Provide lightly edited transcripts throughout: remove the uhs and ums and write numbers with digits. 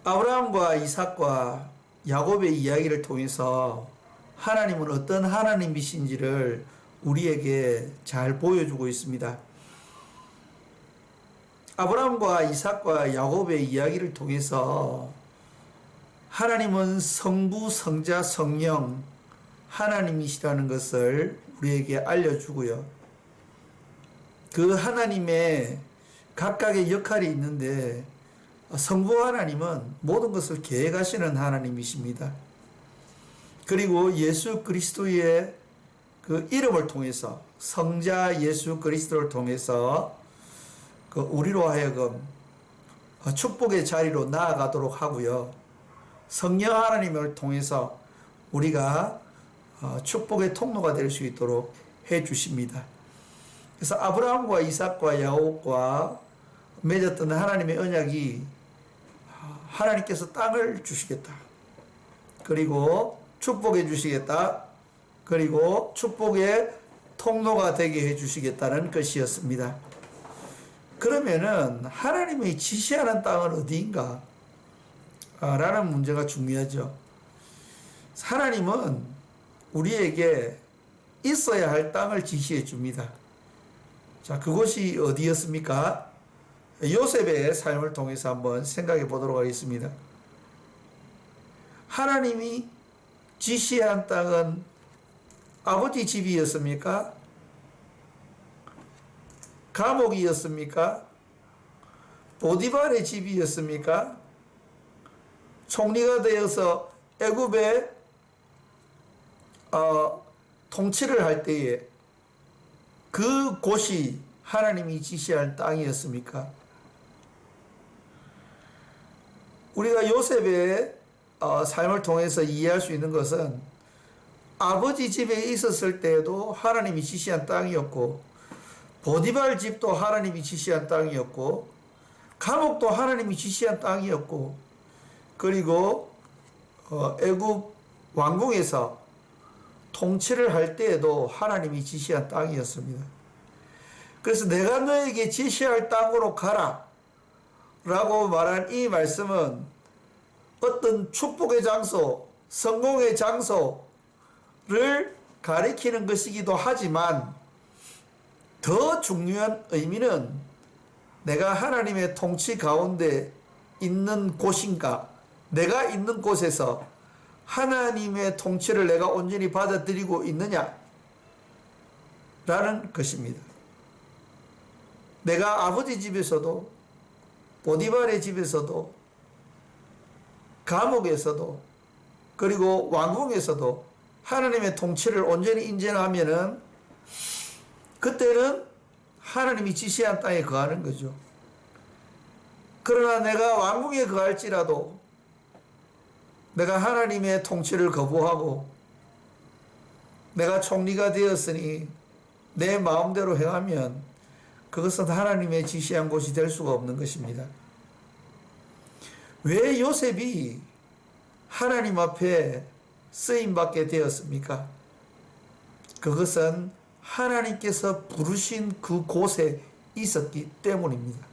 아브라함과 이삭과 야곱의 이야기를 통해서 하나님은 어떤 하나님이신지를 우리에게 잘 보여주고 있습니다. 아브라함과 이삭과 야곱의 이야기를 통해서 하나님은 성부, 성자, 성령 하나님이시라는 것을 우리에게 알려주고요. 그 하나님의 각각의 역할이 있는데 성부 하나님은 모든 것을 계획하시는 하나님이십니다. 그리고 예수 그리스도의 그 이름을 통해서 성자 예수 그리스도를 통해서 그 우리로 하여금 축복의 자리로 나아가도록 하고요. 성령 하나님을 통해서 우리가 축복의 통로가 될 수 있도록 해 주십니다. 그래서 아브라함과 이삭과 야곱과 맺었던 하나님의 언약이 하나님께서 땅을 주시겠다. 그리고 축복해 주시겠다. 그리고 축복의 통로가 되게 해 주시겠다는 것이었습니다. 그러면은 하나님이 지시하는 땅은 어디인가? 라는 문제가 중요하죠. 하나님은 우리에게 있어야 할 땅을 지시해 줍니다. 자, 그곳이 어디였습니까? 요셉의 삶을 통해서 한번 생각해 보도록 하겠습니다. 하나님이 지시한 땅은 아버지 집이었습니까? 감옥이었습니까? 보디발의 집이었습니까? 총리가 되어서 애굽의 통치를 할 때에 그 곳이 하나님이 지시한 땅이었습니까? 우리가 요셉의 삶을 통해서 이해할 수 있는 것은 아버지 집에 있었을 때에도 하나님이 지시한 땅이었고, 보디발 집도 하나님이 지시한 땅이었고, 감옥도 하나님이 지시한 땅이었고, 그리고 애굽 왕궁에서 통치를 할 때에도 하나님이 지시한 땅이었습니다. 그래서 내가 너에게 지시할 땅으로 가라 라고 말한 이 말씀은 어떤 축복의 장소, 성공의 장소를 가리키는 것이기도 하지만 더 중요한 의미는 내가 하나님의 통치 가운데 있는 곳인가, 내가 있는 곳에서 하나님의 통치를 내가 온전히 받아들이고 있느냐 라는 것입니다. 내가 아버지 집에서도 보디발의 집에서도 감옥에서도 그리고 왕궁에서도 하나님의 통치를 온전히 인정하면은 그때는 하나님이 지시한 땅에 거하는 거죠. 그러나 내가 왕궁에 거할지라도 내가 하나님의 통치를 거부하고 내가 총리가 되었으니 내 마음대로 행하면 그것은 하나님의 지시한 곳이 될 수가 없는 것입니다. 왜 요셉이 하나님 앞에 쓰임받게 되었습니까? 그것은 하나님께서 부르신 그 곳에 있었기 때문입니다.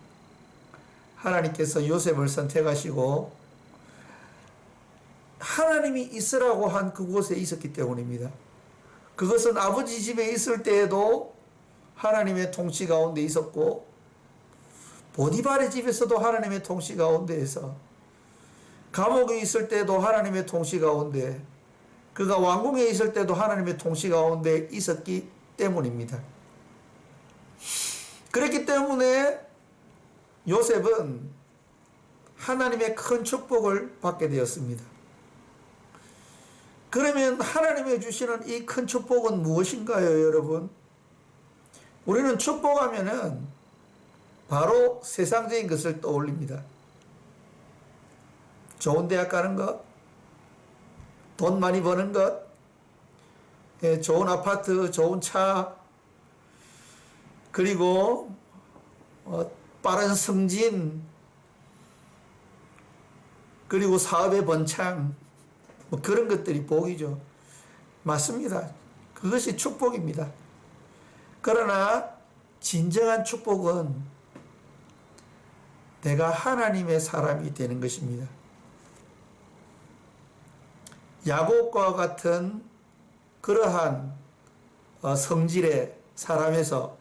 하나님께서 요셉을 선택하시고 하나님이 있으라고 한 그곳에 있었기 때문입니다. 그것은 아버지 집에 있을 때에도 하나님의 통치 가운데 있었고, 보디발의 집에서도 하나님의 통치 가운데에서, 감옥에 있을 때도 하나님의 통치 가운데, 그가 왕궁에 있을 때도 하나님의 통치 가운데 있었기 때문입니다. 그렇기 때문에 요셉은 하나님의 큰 축복을 받게 되었습니다. 그러면 하나님이 주시는 이 큰 축복은 무엇인가요, 여러분? 우리는 축복하면은 바로 세상적인 것을 떠올립니다. 좋은 대학 가는 것, 돈 많이 버는 것, 좋은 아파트, 좋은 차, 그리고 빠른 승진, 그리고 사업의 번창, 뭐 그런 것들이 복이죠. 맞습니다. 그것이 축복입니다. 그러나 진정한 축복은 내가 하나님의 사람이 되는 것입니다. 야곱과 같은 그러한 성질의 사람에서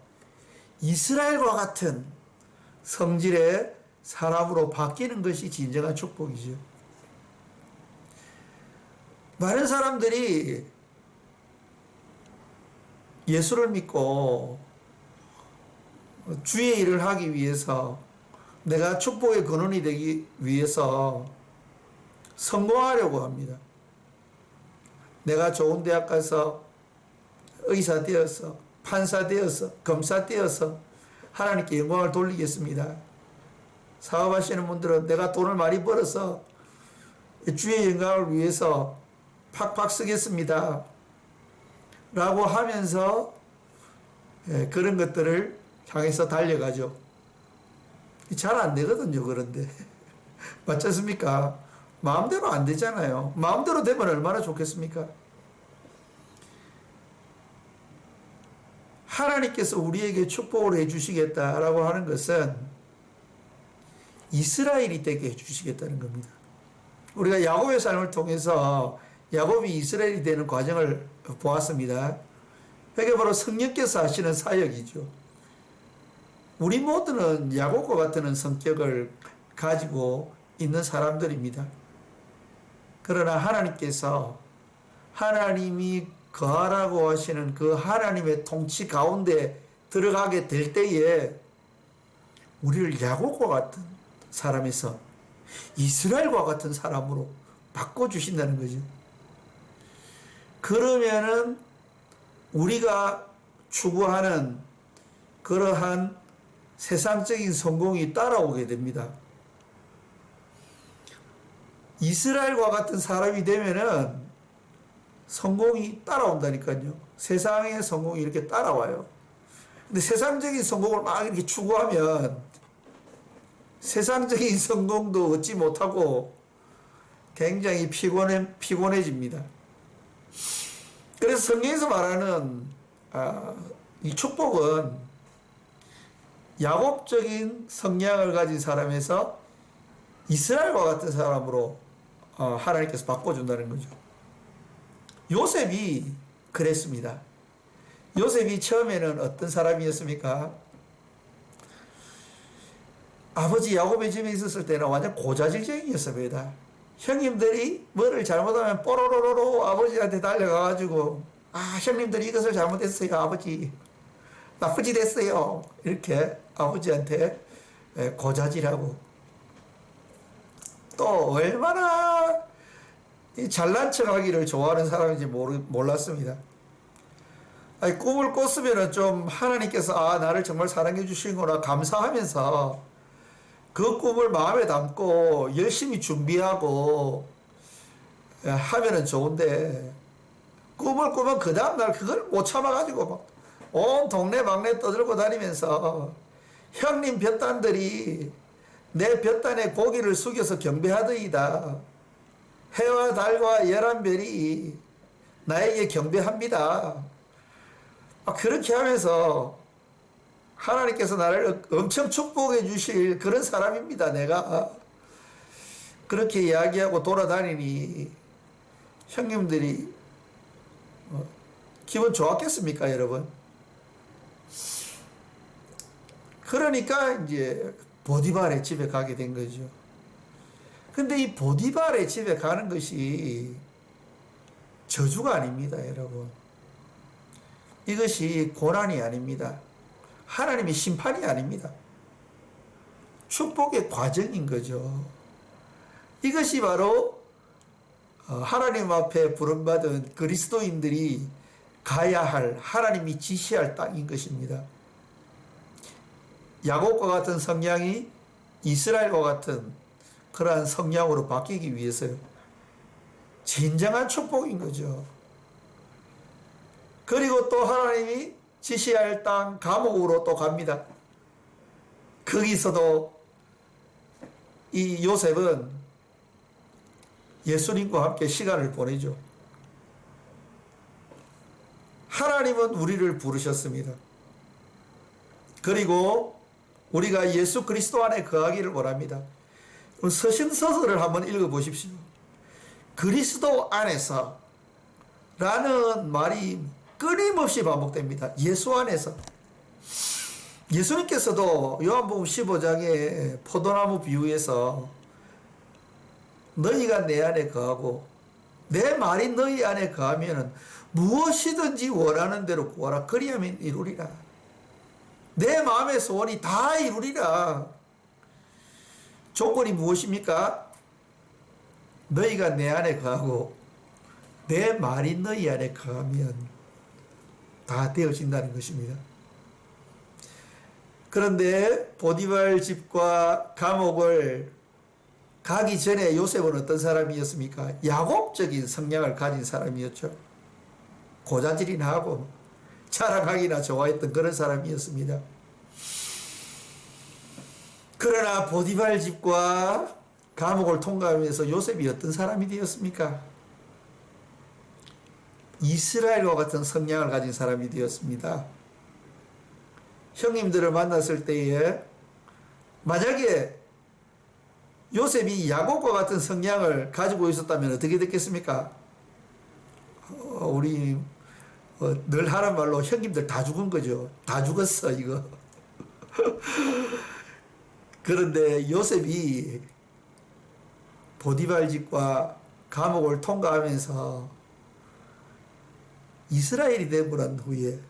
이스라엘과 같은 성질의 사람으로 바뀌는 것이 진정한 축복이죠. 많은 사람들이 예수를 믿고 주의 일을 하기 위해서, 내가 축복의 근원이 되기 위해서 성공하려고 합니다. 내가 좋은 대학 가서 의사 되어서, 판사 되어서, 검사 되어서 하나님께 영광을 돌리겠습니다. 사업하시는 분들은 내가 돈을 많이 벌어서 주의 영광을 위해서 팍팍 쓰겠습니다 라고 하면서 그런 것들을 향해서 달려가죠. 잘 안 되거든요. 그런데 맞지 않습니까? 마음대로 안 되잖아요. 마음대로 되면 얼마나 좋겠습니까? 하나님께서 우리에게 축복을 해주시겠다라고 하는 것은 이스라엘이 되게 해주시겠다는 겁니다. 우리가 야곱의 삶을 통해서 야곱이 이스라엘이 되는 과정을 보았습니다. 이게 바로 성령께서 하시는 사역이죠. 우리 모두는 야곱과 같은 성격을 가지고 있는 사람들입니다. 그러나 하나님께서 하나님이 거하라고 하시는 그 하나님의 통치 가운데 들어가게 될 때에 우리를 야곱과 같은 사람에서 이스라엘과 같은 사람으로 바꿔주신다는 거죠. 그러면은 우리가 추구하는 그러한 세상적인 성공이 따라오게 됩니다. 이스라엘과 같은 사람이 되면은 성공이 따라온다니까요. 세상의 성공이 이렇게 따라와요. 근데 세상적인 성공을 막 이렇게 추구하면 세상적인 성공도 얻지 못하고 굉장히 피곤해집니다. 그래서 성경에서 말하는 이 축복은 야곱적인 성향을 가진 사람에서 이스라엘과 같은 사람으로 하나님께서 바꿔준다는 거죠. 요셉이 그랬습니다. 요셉이 처음에는 어떤 사람이었습니까? 아버지 야곱의 집에 있었을 때는 완전 고자질쟁이였습니다. 형님들이 뭐를 잘못하면 뽀로로로로 아버지한테 달려가가지고 형님들이 이것을 잘못했어요 아버지, 나쁜 짓 했어요, 이렇게 아버지한테 고자질하고, 또 얼마나 잘난 척하기를 좋아하는 사람인지 몰랐습니다. 꿈을 꿨으면 좀 하나님께서 나를 정말 사랑해 주시는구나 감사하면서 그 꿈을 마음에 담고 열심히 준비하고 하면은 좋은데, 꿈을 꾸면 그 다음날 그걸 못 참아가지고 막 온 동네 막내 떠들고 다니면서 형님 볕단들이 내 볕단에 고기를 숙여서 경배하더이다. 해와 달과 11별이 나에게 경배합니다. 그렇게 하면서 하나님께서 나를 엄청 축복해 주실 그런 사람입니다. 내가 그렇게 이야기하고 돌아다니니 형님들이 기분 좋았겠습니까, 여러분? 그러니까 이제 보디발의 집에 가게 된 거죠. 근데 이 보디발의 집에 가는 것이 저주가 아닙니다, 여러분. 이것이 고난이 아닙니다. 하나님의 심판이 아닙니다. 축복의 과정인 거죠. 이것이 바로 하나님 앞에 부름받은 그리스도인들이 가야 할, 하나님이 지시할 땅인 것입니다. 야곱과 같은 성향이 이스라엘과 같은 그러한 성향으로 바뀌기 위해서요. 진정한 축복인 거죠. 그리고 또 하나님이 지시할 땅 감옥으로 또 갑니다. 거기서도 이 요셉은 예수님과 함께 시간을 보내죠. 하나님은 우리를 부르셨습니다. 그리고 우리가 예수 그리스도 안에 거하기를 원합니다. 서신서서를 한번 읽어보십시오. 그리스도 안에서 라는 말이 끊임없이 반복됩니다. 예수 안에서. 예수님께서도 요한복음 15장의 포도나무 비유에서 너희가 내 안에 거하고 내 말이 너희 안에 거하면 무엇이든지 원하는 대로 구하라. 그리하면 이루리라. 내 마음의 소원이 다 이루리라. 조건이 무엇입니까? 너희가 내 안에 거하고 내 말이 너희 안에 거하면 다 되어진다는 것입니다. 그런데 보디발 집과 감옥을 가기 전에 요셉은 어떤 사람이었습니까? 야곱적인 성향을 가진 사람이었죠. 고자질이나 하고 자랑하기나 좋아했던 그런 사람이었습니다. 그러나 보디발 집과 감옥을 통과하면서 요셉이 어떤 사람이 되었습니까? 이스라엘과 같은 성향을 가진 사람이 되었습니다. 형님들을 만났을 때에 만약에 요셉이 야곱과 같은 성향을 가지고 있었다면 어떻게 됐겠습니까? 우리 늘 하는 말로 형님들 다 죽은 거죠. 다 죽었어 이거. 그런데 요셉이 보디발 집과 감옥을 통과하면서 이스라엘이 되고 후에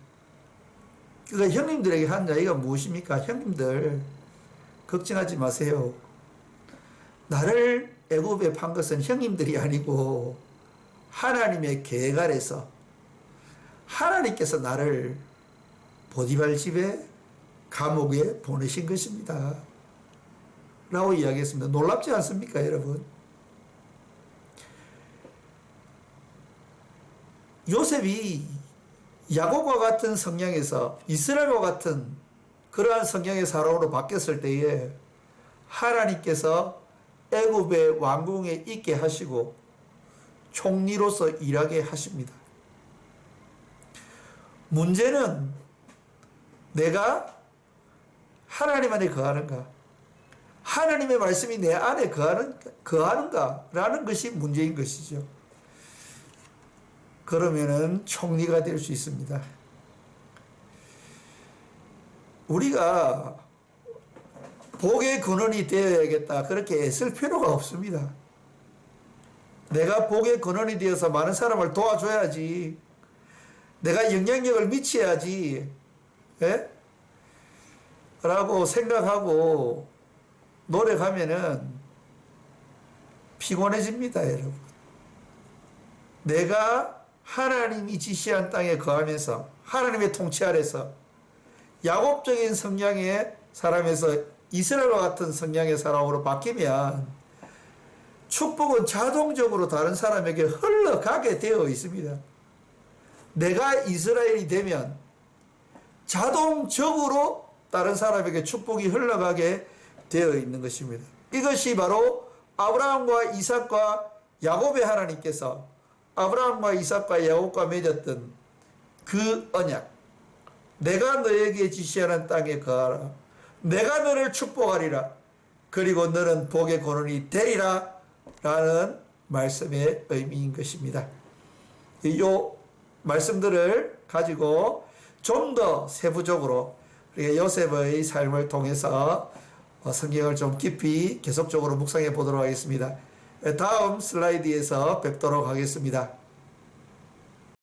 그러니까 형님들에게 한 이야기가 무엇입니까? 형님들 걱정하지 마세요. 나를 애굽에 판 것은 형님들이 아니고 하나님의 계획 아래서 하나님께서 나를 보디발 집에 감옥에 보내신 것입니다. 라고 이야기했습니다. 놀랍지 않습니까, 여러분? 요셉이 야곱과 같은 성향에서 이스라엘과 같은 그러한 성향의 사람으로 바뀌었을 때에 하나님께서 애굽의 왕궁에 있게 하시고 총리로서 일하게 하십니다. 문제는 내가 하나님 안에 거하는가, 하나님의 말씀이 내 안에 거하는가라는 것이 문제인 것이죠. 그러면은 총리가 될 수 있습니다. 우리가 복의 근원이 되어야겠다 그렇게 애쓸 필요가 없습니다. 내가 복의 근원이 되어서 많은 사람을 도와줘야지, 내가 영향력을 미쳐야지, 예? 라고 생각하고 노력하면은 피곤해집니다, 여러분. 내가 하나님이 지시한 땅에 거하면서 하나님의 통치 아래서 야곱적인 성향의 사람에서 이스라엘과 같은 성향의 사람으로 바뀌면 축복은 자동적으로 다른 사람에게 흘러가게 되어 있습니다. 내가 이스라엘이 되면 자동적으로 다른 사람에게 축복이 흘러가게 되어 있는 것입니다. 이것이 바로 아브라함과 이삭과 야곱의 하나님께서 아브라함과 이삭과 야곱과 맺었던 그 언약, 내가 너에게 지시하는 땅에 거하라, 내가 너를 축복하리라, 그리고 너는 복의 근원이 되리라 라는 말씀의 의미인 것입니다. 이 말씀들을 가지고 좀 더 세부적으로 요셉의 삶을 통해서 성경을 좀 깊이 계속적으로 묵상해 보도록 하겠습니다. 다음 슬라이드에서 뵙도록 하겠습니다.